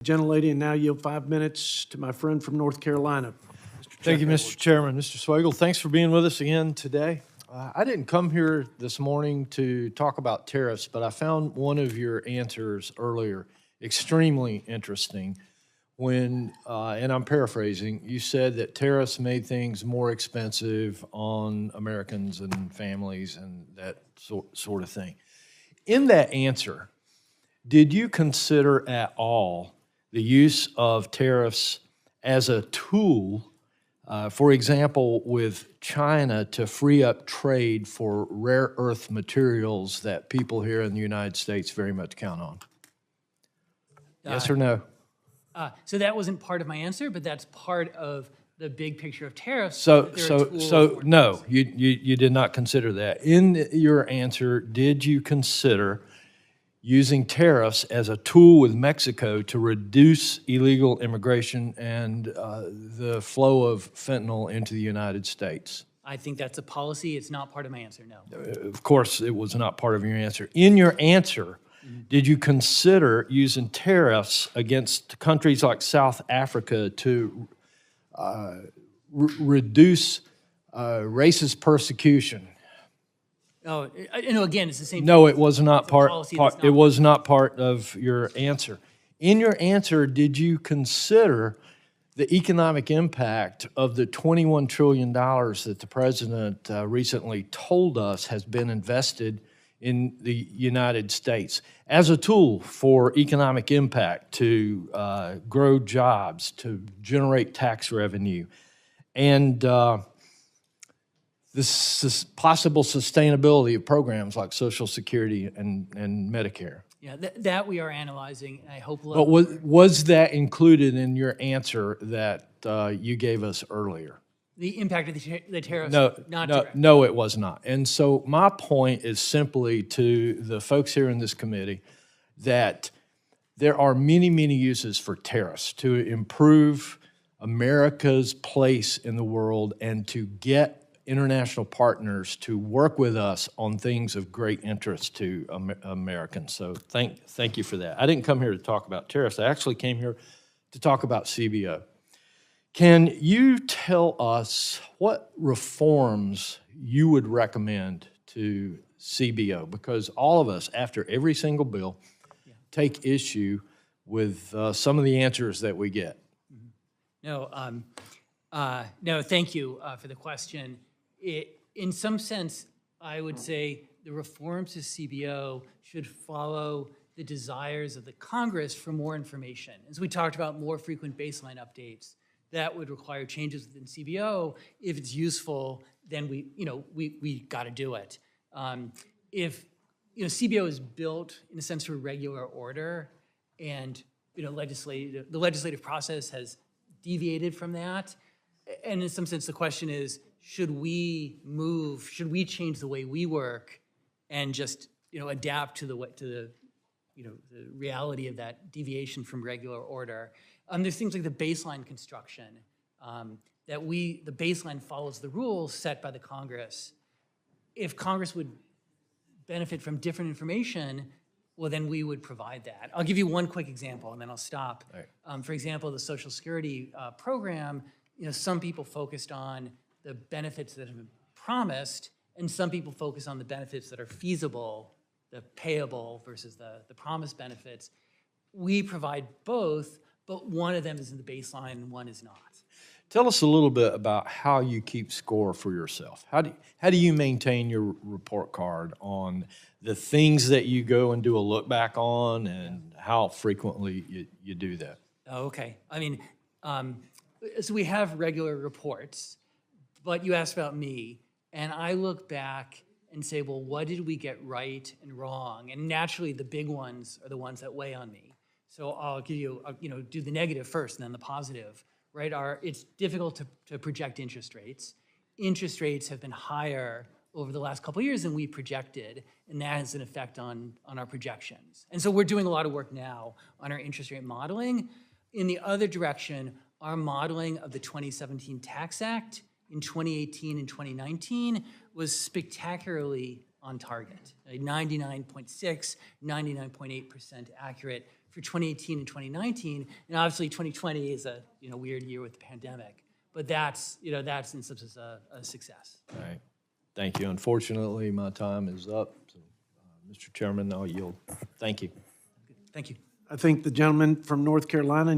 Gentlelady, and now yield 5 minutes to my friend from North Carolina. Thank you, Mr. Chairman. Mr. Swagel, thanks for being with us again today. I didn't come here this morning to talk about tariffs, but I found one of your answers earlier extremely interesting when, and I'm paraphrasing, you said that tariffs made things more expensive on Americans and families and that sort of thing. In that answer, did you consider at all the use of tariffs as a tool, for example, with China to free up trade for rare earth materials that people here in the United States very much count on? Yes or no? So that wasn't part of my answer, but that's part of the big picture of tariffs. So no, you did not consider that. In your answer, did you consider using tariffs as a tool with Mexico to reduce illegal immigration and the flow of fentanyl into the United States? I think that's a policy. It's not part of my answer, no. Of course, it was not part of your answer. In your answer, did you consider using tariffs against countries like South Africa to reduce racist persecution? Oh, no, again, it's the same. No, it was not part. It was not not part of your answer. In your answer, did you consider the economic impact of the $21 trillion that the president recently told us has been invested in the United States as a tool for economic impact to grow jobs, to generate tax revenue, and this possible sustainability of programs like Social Security and Medicare? Yeah, that we are analyzing, and I hope. But was that included in your answer that you gave us earlier? The impact of the tariffs? No, it was not. And so my point is simply to the folks here in this committee that there are many, many uses for tariffs to improve America's place in the world and to get international partners to work with us on things of great interest to Americans. So thank you for that. I didn't come here to talk about tariffs. I actually came here to talk about CBO. Can you tell us what reforms you would recommend to CBO? Because all of us, after every single bill, take issue with some of the answers that we get. No, thank you for the question. In some sense, I would say the reforms to CBO should follow the desires of the Congress for more information. As we talked about, more frequent baseline updates, that would require changes within CBO. If it's useful, then we got to do it. If CBO is built in a sense for regular order, and the legislative process has deviated from that, and in some sense the question is, should we change the way we work and just adapt to the reality of that deviation from regular order? There's things like the baseline construction, the baseline follows the rules set by the Congress. If Congress would benefit from different information, well, then we would provide that. I'll give you one quick example, and then I'll stop. Right. For example, the Social Security program, some people focused on the benefits that have been promised, and some people focus on the benefits that are feasible, the payable versus the promised benefits. We provide both, but one of them is in the baseline and one is not. Tell us a little bit about how you keep score for yourself. How do you maintain your report card on the things that you go and do a look back on, and how frequently you do that? Oh, okay. So we have regular reports, but you asked about me, and I look back and say, well, what did we get right and wrong? And naturally, the big ones are the ones that weigh on me. So I'll give you, do the negative first and then the positive, right? It's difficult to project interest rates. Interest rates have been higher over the last couple of years than we projected, and that has an effect on our projections. And so we're doing a lot of work now on our interest rate modeling. In the other direction, our modeling of the 2017 Tax Act in 2018 and 2019 was spectacularly on target, 99.6, 99.8% accurate for 2018 and 2019. And obviously 2020 is a weird year with the pandemic, but that's in substance a success. All right. Thank you. Unfortunately, my time is up. So, Mr. Chairman, I'll yield. Thank you. Thank you. I think the gentleman from North Carolina